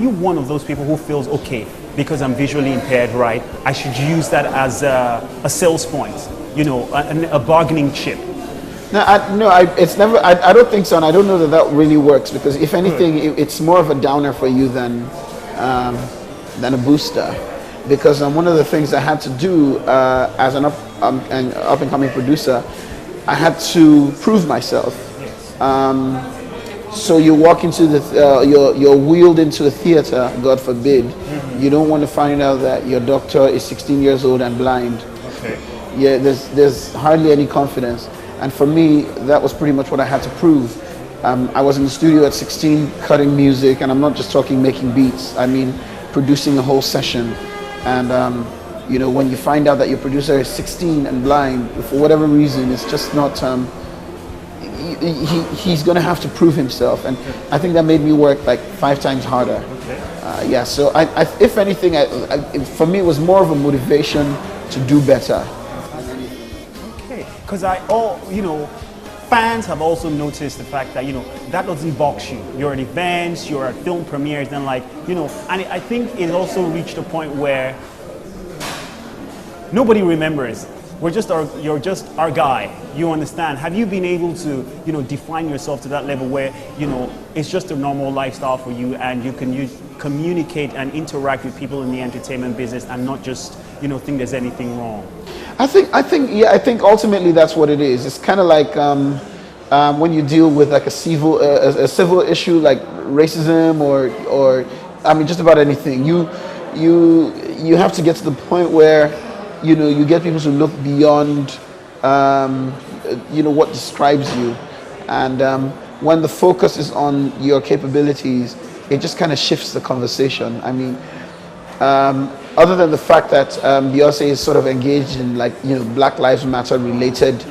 you one of those people who feels, okay, because I'm visually impaired, right, I should use that as a sales point, you know, a bargaining chip? It's never. I don't think so, and I don't know that that really works, because if anything, it's more of a downer for you than a booster. Because one of the things I had to do as an up and coming producer, I had to prove myself. So you walk into you're wheeled into a theater, God forbid. You don't want to find out that your doctor is 16 years old and blind. Okay. Yeah, there's hardly any confidence. And for me, that was pretty much what I had to prove. I was in the studio at 16 cutting music, and I'm not just talking making beats. I mean producing a whole session. And you know, when you find out that your producer is 16 and blind, for whatever reason, it's just not. He's going to have to prove himself, and I think that made me work like 5 times harder. Yeah. So if anything, for me, it was more of a motivation to do better. Because you know, fans have also noticed the fact that, you know, that doesn't box you. You're at events, you're at film premieres, and like, you know, and I think it also reached a point where nobody remembers. You're just our guy. You understand? Have you been able to, you know, define yourself to that level where, you know, it's just a normal lifestyle for you, and you can communicate and interact with people in the entertainment business and not just, you know, think there's anything wrong? I think ultimately that's what it is. It's kind of like when you deal with like a civil issue like racism or I mean just about anything. You have to get to the point where, you know, you get people to look beyond you know, what describes you, and when the focus is on your capabilities, it just kind of shifts the conversation. I mean, other than the fact that Beyonce is sort of engaged in, like, you know, Black Lives Matter related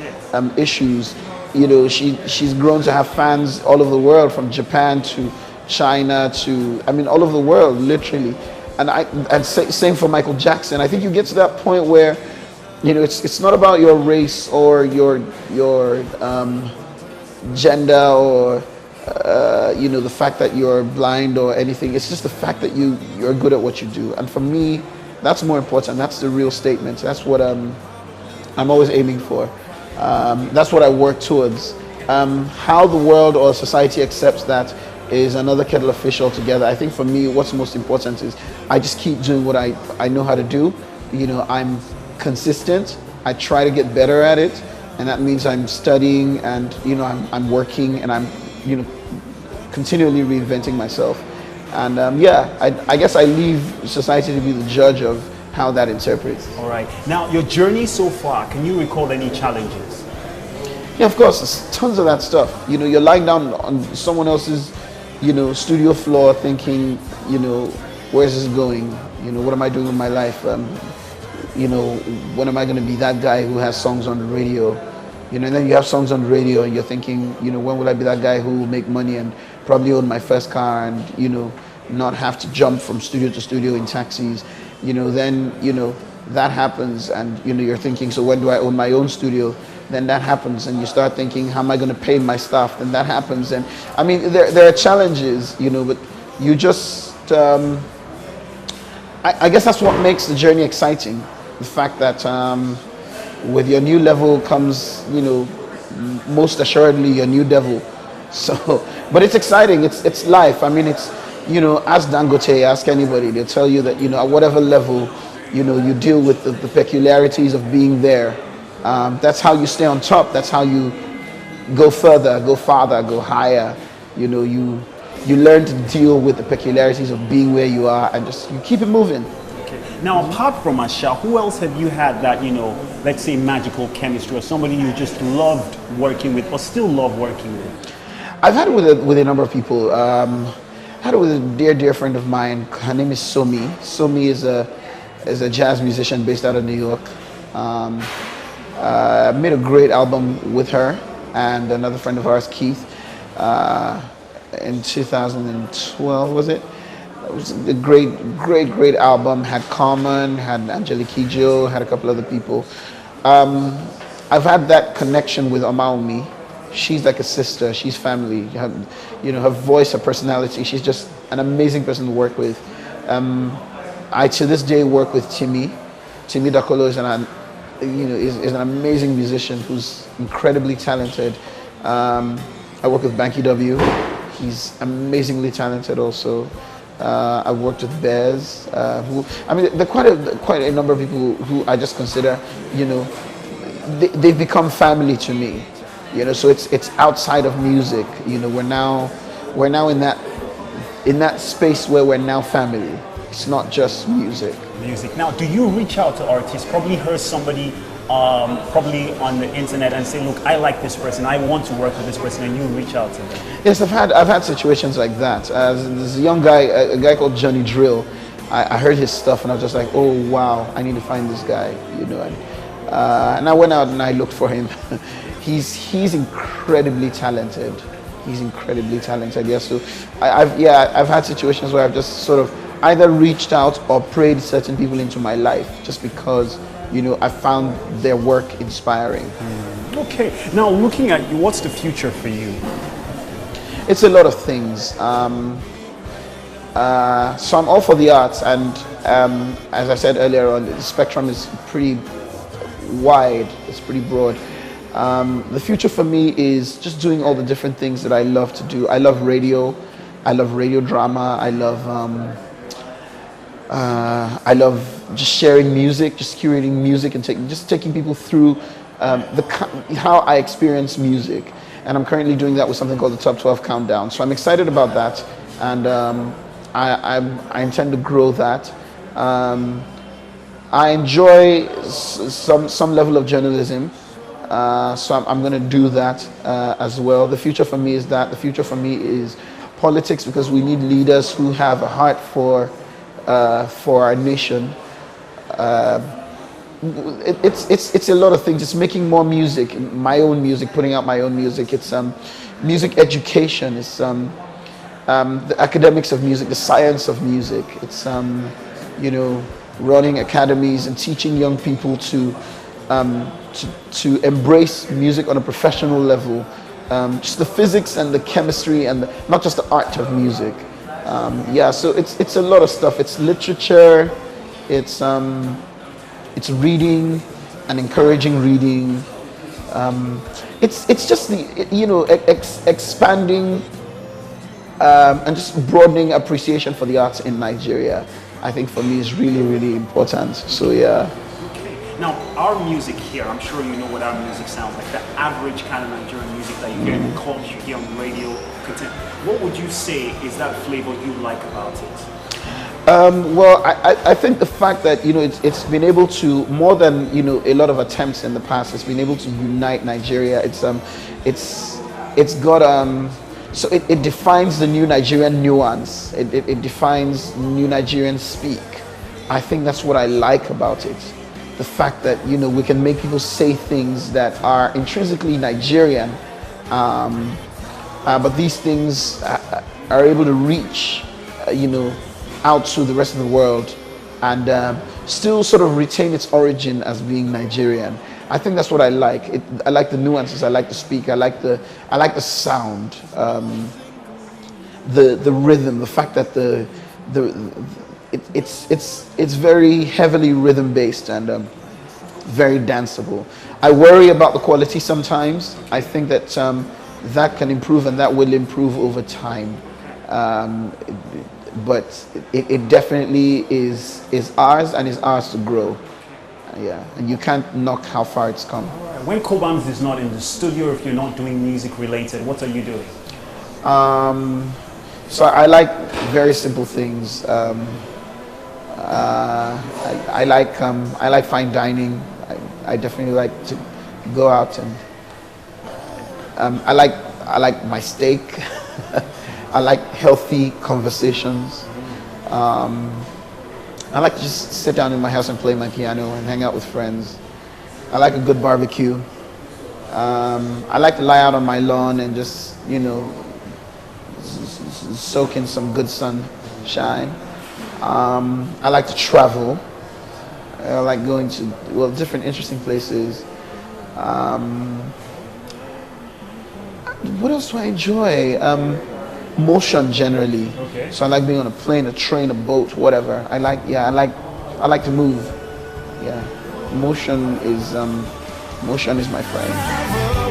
issues, you know, she's grown to have fans all over the world, from Japan to China to, I mean, all over the world, literally. And same for Michael Jackson. I think you get to that point where, you know, it's not about your race or your gender or you know, the fact that you're blind or anything. It's just the fact that you're good at what you do. And for me, that's more important. That's the real statement. That's what I'm always aiming for. That's what I work towards. How the world or society accepts that is another kettle of fish altogether. I think for me, what's most important is I just keep doing what I know how to do. You know, I'm consistent. I try to get better at it, and that means I'm studying, and, you know, I'm working, and I'm, you know, continually reinventing myself. And yeah, I guess I leave society to be the judge of how that interprets. All right. Now, your journey so far, can you recall any challenges? Yeah, of course. There's tons of that stuff. You know, you're lying down on someone else's, you know, studio floor thinking, you know, where's this going? You know, what am I doing with my life? You know, when am I going to be that guy who has songs on the radio? You know, and then you have songs on the radio and you're thinking, you know, when will I be that guy who will make money and probably own my first car and, you know, not have to jump from studio to studio in taxis? You know, then, you know, that happens, and, you know, you're thinking, so when do I own my own studio? Then that happens, and you start thinking, how am I going to pay my staff? Then that happens. And I mean, there are challenges, you know, but you just, I guess that's what makes the journey exciting. The fact that with your new level comes, you know, most assuredly your new devil. So, but it's exciting. It's life. I mean, it's, you know, ask Dangote, ask anybody. They'll tell you that, you know, at whatever level, you know, you deal with the peculiarities of being there. That's how you stay on top. That's how you go further, go farther, go higher. You know, you learn to deal with the peculiarities of being where you are, and just you keep it moving. Now, apart from Asha, who else have you had that, you know, let's say magical chemistry, or somebody you just loved working with or still love working with? I've had it with a number of people. I had it with a dear friend of mine. Her name is Somi. Somi is a jazz musician based out of New York. I made a great album with her and another friend of ours, Keith, in 2012, was it? It was a great album. Had Carmen, had Angelique Kidjo, had a couple other people. I've had that connection with Amaomi. she's like a sister. She's family. Her voice, her personality. She's just an amazing person to work with. I to this day work with Timmy. Timmy Dakolo is an amazing musician who's incredibly talented. I work with Banky W. He's amazingly talented also. I've worked with Bez, there are quite a number of people who I just consider, they've become family to me. So it's outside of music. We're now in that space where we're now family. It's not just music. Now, do you reach out to artists? Probably heard somebody probably on the internet and say, look, I like this person, I want to work with this person, and you reach out to them. Yes, I've had situations like that. There's a young guy, a guy called Johnny Drill. I heard his stuff and I was just like, oh wow, I need to find this guy, and I went out and I looked for him. He's incredibly talented. He's incredibly talented. Yeah, so I've had situations where I've just sort of either reached out or prayed certain people into my life just because I found their work inspiring. Okay, now looking at you, what's the future for you? It's a lot of things. So I'm all for the arts, and as I said earlier on, the spectrum is pretty wide. It's pretty broad. The future for me is just doing all the different things that I love to do. I love radio. I love radio drama. I love just sharing music, just curating music, and taking people through how I experience music. And I'm currently doing that with something called the Top 12 Countdown. So I'm excited about that, and I intend to grow that. I enjoy some level of journalism, so I'm going to do that as well. The future for me is that. The future for me is politics, because we need leaders who have a heart for our nation. It's a lot of things. It's making more music, my own music, putting out my own music. It's music education. It's the academics of music, the science of music. It's running academies and teaching young people to embrace music on a professional level. Just the physics and the chemistry and not just the art of music. So it's a lot of stuff. It's literature. It's reading and encouraging reading. It's just expanding and just broadening appreciation for the arts in Nigeria. I think for me is really, really important. So yeah. Now, our music here, I'm sure you know what our music sounds like, the average kind of Nigerian music that you hear in the culture, you hear on the radio, content. What would you say is that flavor you like about it? I think the fact that it's been able to, more than a lot of attempts in the past, it's been able to unite Nigeria. It's got so it defines the new Nigerian nuance. It defines new Nigerian speak. I think that's what I like about it. The fact that we can make people say things that are intrinsically Nigerian, but these things are able to reach out to the rest of the world and still sort of retain its origin as being Nigerian. I think that's what I like. I like the nuances. I like the speak. I like the sound, the rhythm. The fact that it's very heavily rhythm based and very danceable. I worry about the quality sometimes. I think that that can improve and that will improve over time. But it definitely is ours and is ours to grow. Yeah, and you can't knock how far it's come. When Cobhams is not in the studio, if you're not doing music related, what are you doing? So I like very simple things. I like fine dining. I definitely like to go out and I like my steak. I like healthy conversations. I like to just sit down in my house and play my piano and hang out with friends. I like a good barbecue. I like to lie out on my lawn and just, soak in some good sunshine. I like to travel. I like going to different interesting places. What else do I enjoy? Motion generally. Okay. So I like being on a plane, a train, a boat, whatever. I like to move. Yeah. Motion is my friend.